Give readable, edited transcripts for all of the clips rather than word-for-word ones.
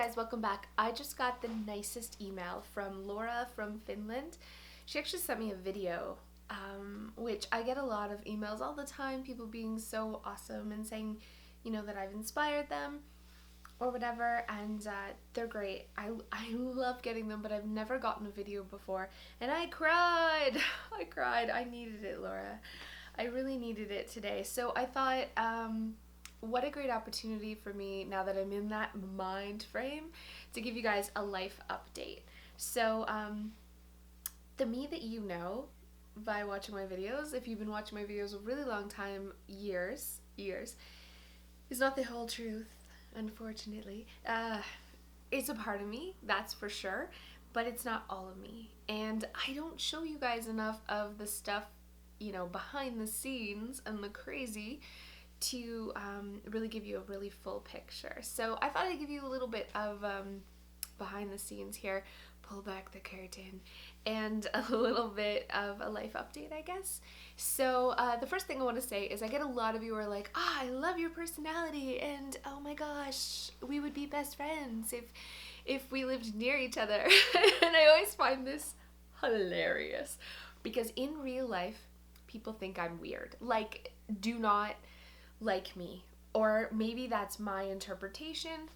guys, welcome back. I just got the nicest email from Laura from Finland. She actually sent me a video, which I get a lot of emails all the time, people being so awesome and saying, that I've inspired them or whatever, and they're great. I love getting them, but I've never gotten a video before, and I cried. I cried. I needed it, Laura. I really needed it today. So I thought, what a great opportunity for me now that I'm in that mind frame to give you guys a life update. So the me that you know by watching my videos, if you've been watching my videos a really long time, years, is not the whole truth, unfortunately. It's a part of me, that's for sure, but it's not all of me. And I don't show you guys enough of the stuff, behind the scenes and the crazy to really give you a really full picture. So I thought I'd give you a little bit of behind the scenes here, pull back the curtain, and a little bit of a life update, I guess. So the first thing I want to say is I get a lot of you who are like, I love your personality, and oh my gosh, we would be best friends if we lived near each other. And I always find this hilarious because in real life, people think I'm weird. Like, do not like me, or maybe that's my interpretation,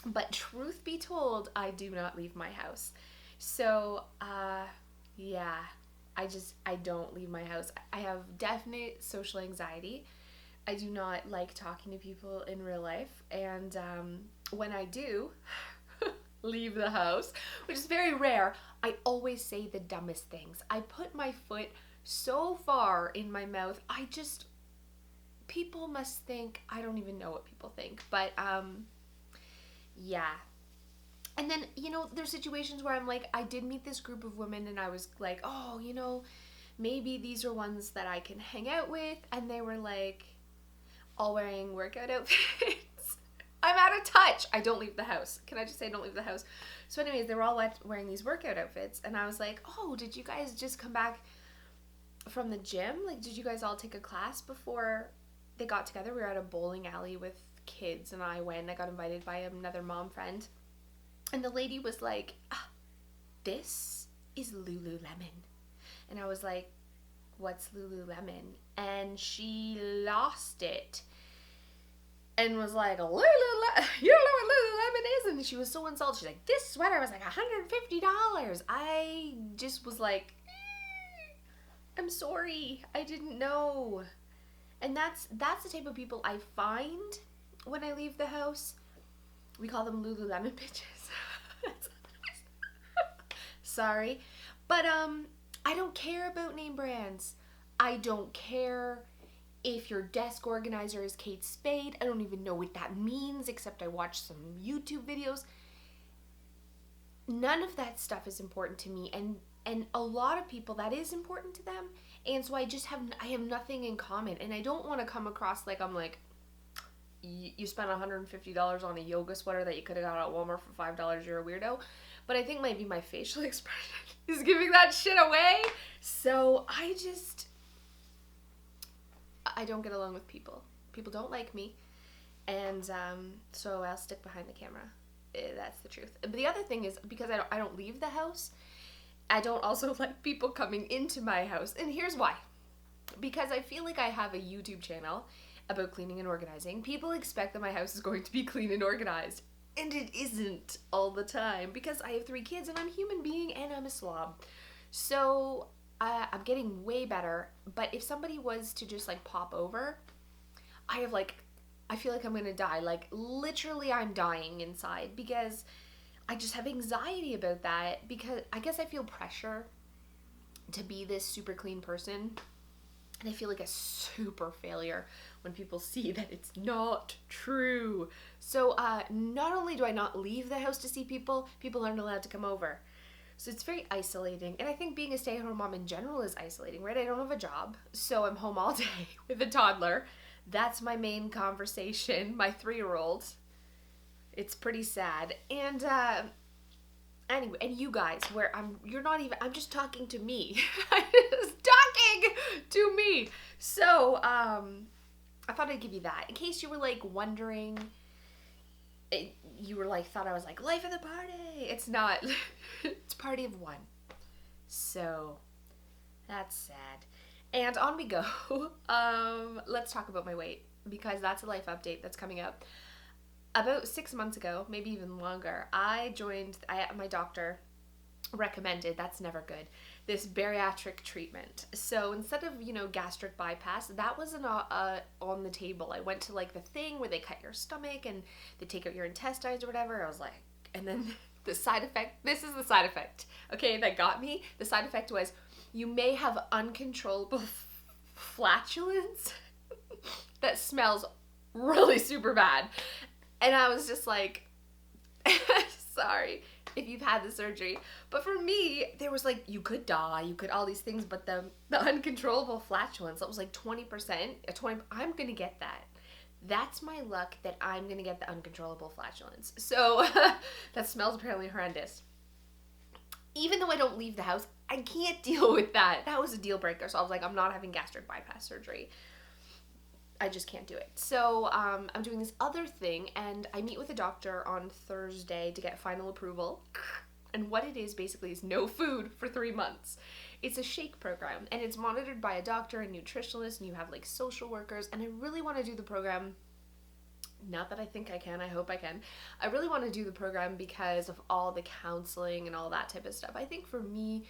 but truth be told, I do not leave my house. So yeah, I don't leave my house. I have definite social anxiety. I do not like talking to people in real life, and when I do leave the house, which is very rare, I always say the dumbest things. I put my foot so far in my mouth, people must think, I don't even know what people think, but yeah. And then, there's situations where I'm like, I did meet this group of women and I was like, oh, maybe these are ones that I can hang out with, and they were like all wearing workout outfits. I'm out of touch. I don't leave the house. Can I just say I don't leave the house? So anyways, they were all wearing these workout outfits, and I was like, oh, did you guys just come back from the gym? Like, did you guys all take a class before they got together? We were at a bowling alley with kids, and I got invited by another mom friend, and the lady was like, this is Lululemon. And I was like, what's Lululemon? And she lost it and was like, you know what Lululemon is? And she was so insulted. She's like, this sweater was like $150. I just was like, I'm sorry, I didn't know. And that's the type of people I find when I leave the house. We call them Lululemon bitches. Sorry. But I don't care about name brands. I don't care if your desk organizer is Kate Spade. I don't even know what that means, except I watched some YouTube videos. None of that stuff is important to me, and a lot of people, that is important to them. And so I have nothing in common, and I don't want to come across like I'm like, you spent $150 on a yoga sweater that you could have got at Walmart for $5, you're a weirdo. But I think maybe my facial expression is giving that shit away. So I don't get along with people. People don't like me, and so I'll stick behind the camera. That's the truth. But the other thing is, because I don't leave the house, I don't also like people coming into my house. And here's why. Because I feel like I have a YouTube channel about cleaning and organizing. People expect that my house is going to be clean and organized. And it isn't all the time, because I have 3 kids and I'm a human being and I'm a slob. So I'm getting way better. But if somebody was to just like pop over, I feel like I'm gonna die. Like, literally I'm dying inside, because I just have anxiety about that, because I guess I feel pressure to be this super clean person, and I feel like a super failure when people see that it's not true. So not only do I not leave the house to see people aren't allowed to come over. So it's very isolating, and I think being a stay-at-home mom in general is isolating, right? I don't have a job, so I'm home all day with a toddler. That's my main conversation, my 3-year-old. It's pretty sad. And anyway, and you guys, I'm just talking to me. I'm just talking to me. So I thought I'd give you that in case you were like wondering you were like, thought I was like, life of the party. It's not. It's party of one. So that's sad. And on we go. Let's talk about my weight, because that's a life update that's coming up. About 6 months ago, maybe even longer, my doctor recommended, that's never good, this bariatric treatment. So instead of, gastric bypass, that wasn't on the table. I went to like the thing where they cut your stomach and they take out your intestines or whatever. I was like, and then the side effect, this is the side effect, okay, that got me. The side effect was, you may have uncontrollable flatulence that smells really super bad. And I was just like, sorry if you've had the surgery. But for me, there was like, you could die, you could all these things, but the uncontrollable flatulence, that was like 20%. I'm going to get that. That's my luck, that I'm going to get the uncontrollable flatulence. So that smells apparently horrendous. Even though I don't leave the house, I can't deal with that. That was a deal breaker. So I was like, I'm not having gastric bypass surgery. I just can't do it. So I'm doing this other thing, and I meet with a doctor on Thursday to get final approval. And what it is basically is no food for 3 months. It's a shake program, and it's monitored by a doctor and nutritionist, and you have like social workers. And I really want to do the program. Not that I think I can, I hope I can. I really want to do the program because of all the counseling and all that type of stuff. I think for me,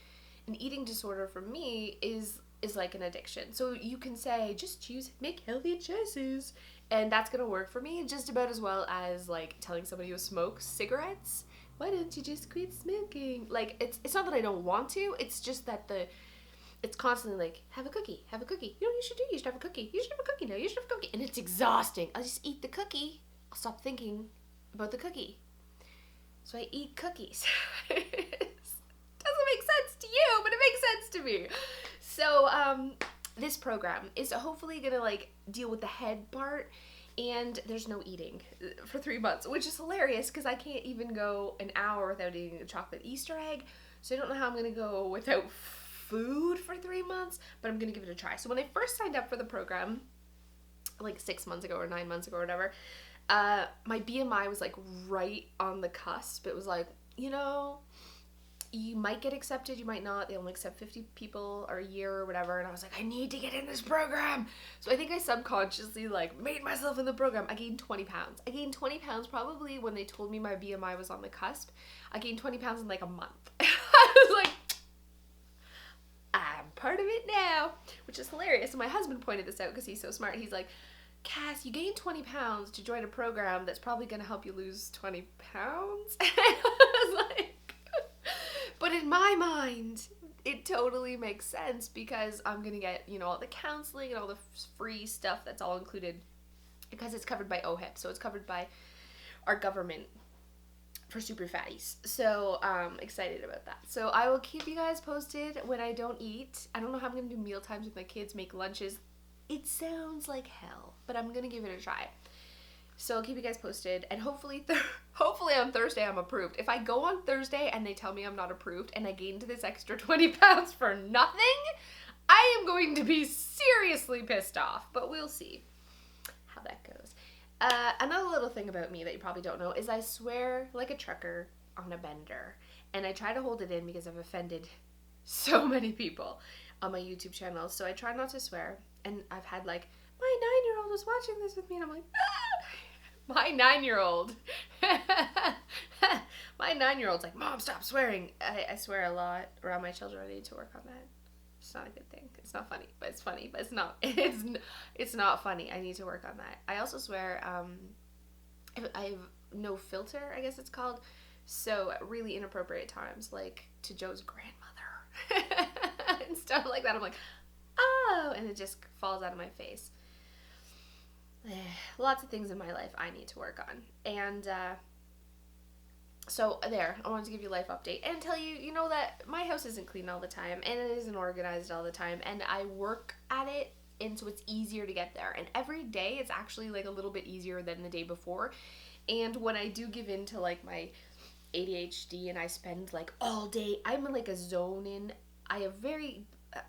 an eating disorder for me is like an addiction. So you can say, just make healthy choices. And that's going to work for me just about as well as like telling somebody who smokes cigarettes, why don't you just quit smoking? Like, it's not that I don't want to, it's just that it's constantly like, have a cookie. You know what you should do? You should have a cookie. You should have a cookie now. You should have a cookie. And it's exhausting. I'll just eat the cookie. I'll stop thinking about the cookie. So I eat cookies. Doesn't make sense to you, but it makes sense to me. So this program is hopefully going to like deal with the head part, and there's no eating for 3 months, which is hilarious because I can't even go an hour without eating a chocolate Easter egg. So I don't know how I'm going to go without food for 3 months, but I'm going to give it a try. So when I first signed up for the program, like 6 months ago or 9 months ago or whatever, my BMI was like right on the cusp. It was like, you might get accepted, you might not. They only accept 50 people a year or whatever. And I was like, I need to get in this program. So I think I subconsciously like made myself in the program. I gained 20 pounds. I gained 20 pounds probably when they told me my BMI was on the cusp. I gained 20 pounds in like a month. I was like, I'm part of it now, which is hilarious. And my husband pointed this out because he's so smart. He's like, Cass, you gained 20 pounds to join a program that's probably going to help you lose 20 pounds. And I was like, but in my mind, it totally makes sense because I'm going to get, all the counseling and all the free stuff that's all included because it's covered by OHIP. So it's covered by our government for super fatties. So I'm excited about that. So I will keep you guys posted when I don't eat. I don't know how I'm going to do meal times with my kids, make lunches. It sounds like hell, but I'm going to give it a try. So I'll keep you guys posted, and hopefully on Thursday I'm approved. If I go on Thursday and they tell me I'm not approved and I gained this extra 20 pounds for nothing, I am going to be seriously pissed off, but we'll see how that goes. Another little thing about me that you probably don't know is I swear like a trucker on a bender, and I try to hold it in because I've offended so many people on my YouTube channel, so I try not to swear, and I've had like, my 9-year-old was watching this with me, and I'm like, my 9-year-old. My 9-year-old's like, Mom, stop swearing. I swear a lot around my children. I need to work on that. It's not a good thing. It's not funny, but it's funny. But it's not. It's not funny. I need to work on that. I also swear. I have no filter, I guess it's called. So at really inappropriate times, like to Joe's grandmother and stuff like that. I'm like, oh, and it just falls out of my face. Lots of things in my life I need to work on. And so there, I wanted to give you a life update and tell you, that my house isn't clean all the time and it isn't organized all the time, and I work at it, and so it's easier to get there. And every day it's actually like a little bit easier than the day before. And when I do give in to like my ADHD and I spend like all day, I'm in like a zone in. I have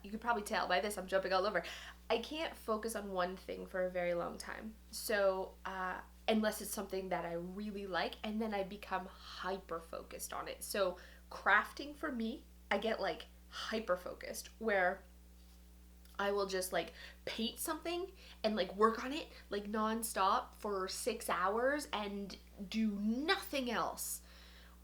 you could probably tell by this, I'm jumping all over. I can't focus on one thing for a very long time. So unless it's something that I really like, and then I become hyper focused on it. So crafting for me, I get like hyper focused where I will just like paint something and like work on it like nonstop for 6 hours and do nothing else.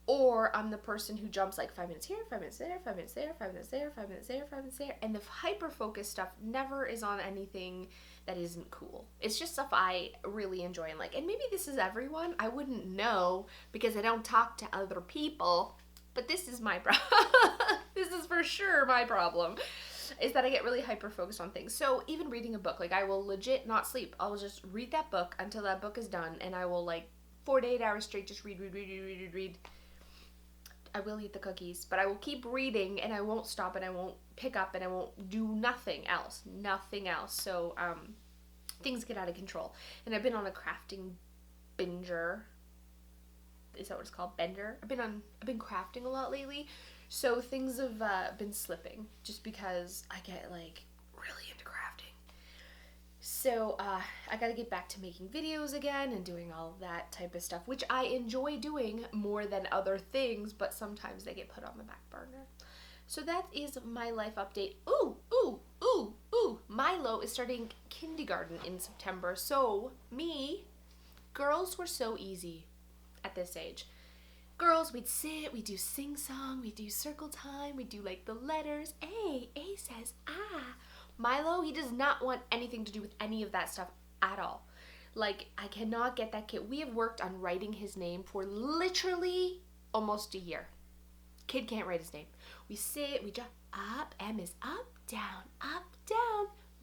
Or I'm the person who jumps like 5 minutes here, 5 minutes there, 5 minutes there, 5 minutes there, 5 minutes there, 5 minutes there. And the hyper focused stuff never is on anything that isn't cool. It's just stuff I really enjoy and like. And maybe this is everyone. I wouldn't know because I don't talk to other people. But this is my problem. This is for sure my problem. Is that I get really hyper focused on things. So even reading a book, like I will legit not sleep. I'll just read that book until that book is done. And I will like 4 to 8 hours straight just read. I will eat the cookies, but I will keep reading and I won't stop and I won't pick up and I won't do nothing else. So things get out of control. And I've been on a crafting binger. Is that what it's called? Bender? I've been crafting a lot lately. So things have been slipping just because I get like really into crafting. So I gotta get back to making videos again and doing all of that type of stuff, which I enjoy doing more than other things, but sometimes they get put on the back burner. So that is my life update. Ooh. Milo is starting kindergarten in September. So girls were so easy at this age. Girls, we'd sit, we'd do sing-song, we'd do circle time, we'd do like the letters. A says ah. Milo, he does not want anything to do with any of that stuff at all. Like, I cannot get that kid. We have worked on writing his name for literally almost a year. Kid can't write his name. We sit, we jump up, M is up, down,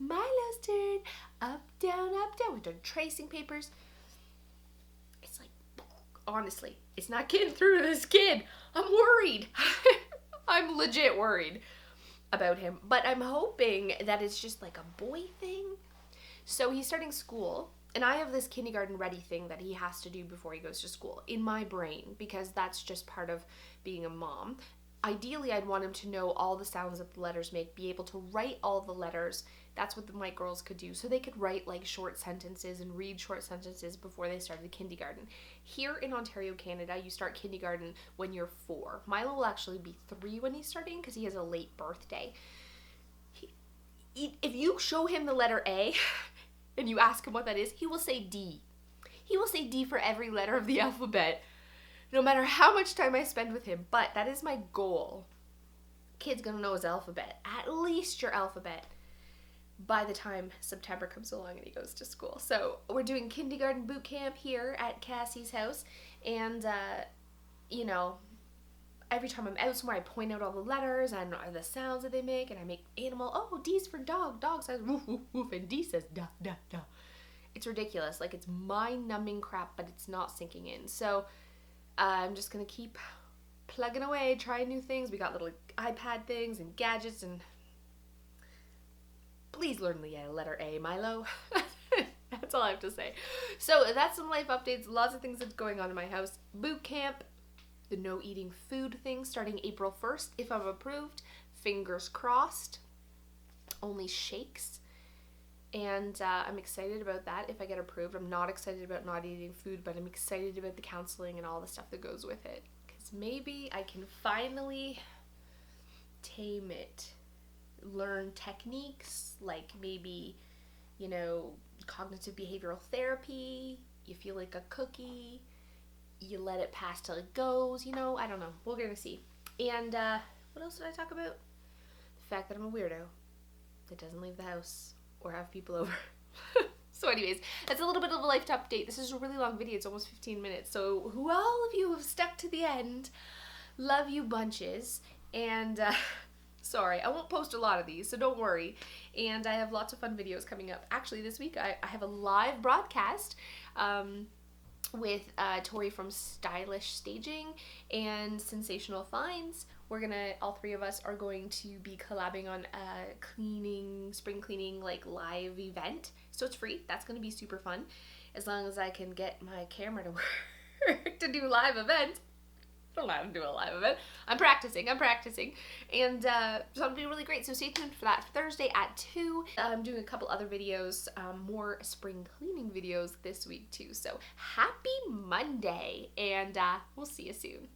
Milo's turn, up, down. We've done tracing papers. It's like, honestly, it's not getting through to this kid. I'm worried. I'm legit worried about him, but I'm hoping that it's just like a boy thing. So he's starting school, and I have this kindergarten ready thing that he has to do before he goes to school in my brain, because that's just part of being a mom. Ideally, I'd want him to know all the sounds that the letters make, be able to write all the letters. That's what my girls could do. So they could write like short sentences and read short sentences before they started kindergarten. Here in Ontario, Canada, you start kindergarten when you're 4. Milo will actually be 3 when he's starting because he has a late birthday. If you show him the letter A and you ask him what that is, he will say D. He will say D for every letter of the alphabet, no matter how much time I spend with him. But that is my goal. Kid's gonna know his alphabet, at least your alphabet, by the time September comes along and he goes to school. So we're doing kindergarten boot camp here at Cassie's house, and every time I'm out somewhere I point out all the letters and the sounds that they make, and I make animal. Oh, D's for dog. Dog says woof woof woof, and D says da da da. It's ridiculous. Like, it's mind-numbing crap, but it's not sinking in. So I'm just gonna keep plugging away, trying new things. We got little iPad things and gadgets, and please learn the letter A, Milo. That's all I have to say. So that's some life updates. Lots of things that's going on in my house. Boot camp, the no eating food thing starting April 1st, if I'm approved. Fingers crossed. Only shakes. And I'm excited about that if I get approved. I'm not excited about not eating food, but I'm excited about the counseling and all the stuff that goes with it. Because maybe I can finally tame it. Learn techniques like maybe, cognitive behavioral therapy. You feel like a cookie. You let it pass till it goes. I don't know. We're going to see. And what else did I talk about? The fact that I'm a weirdo that doesn't leave the house or have people over. So anyways, that's a little bit of a life update. This is a really long video. It's almost 15 minutes. So who all of you have stuck to the end, love you bunches. And sorry, I won't post a lot of these, so don't worry. And I have lots of fun videos coming up. Actually, this week I have a live broadcast with Tori from Stylish Staging and Sensational Finds. All 3 of us are going to be collabing on a spring cleaning, like, live event. So it's free. That's going to be super fun. As long as I can get my camera to work to do live events. don't know how to do a live event. I'm practicing. And so it'll be really great. So stay tuned for that Thursday at 2. I'm doing a couple other videos, more spring cleaning videos this week too. So happy Monday, and we'll see you soon.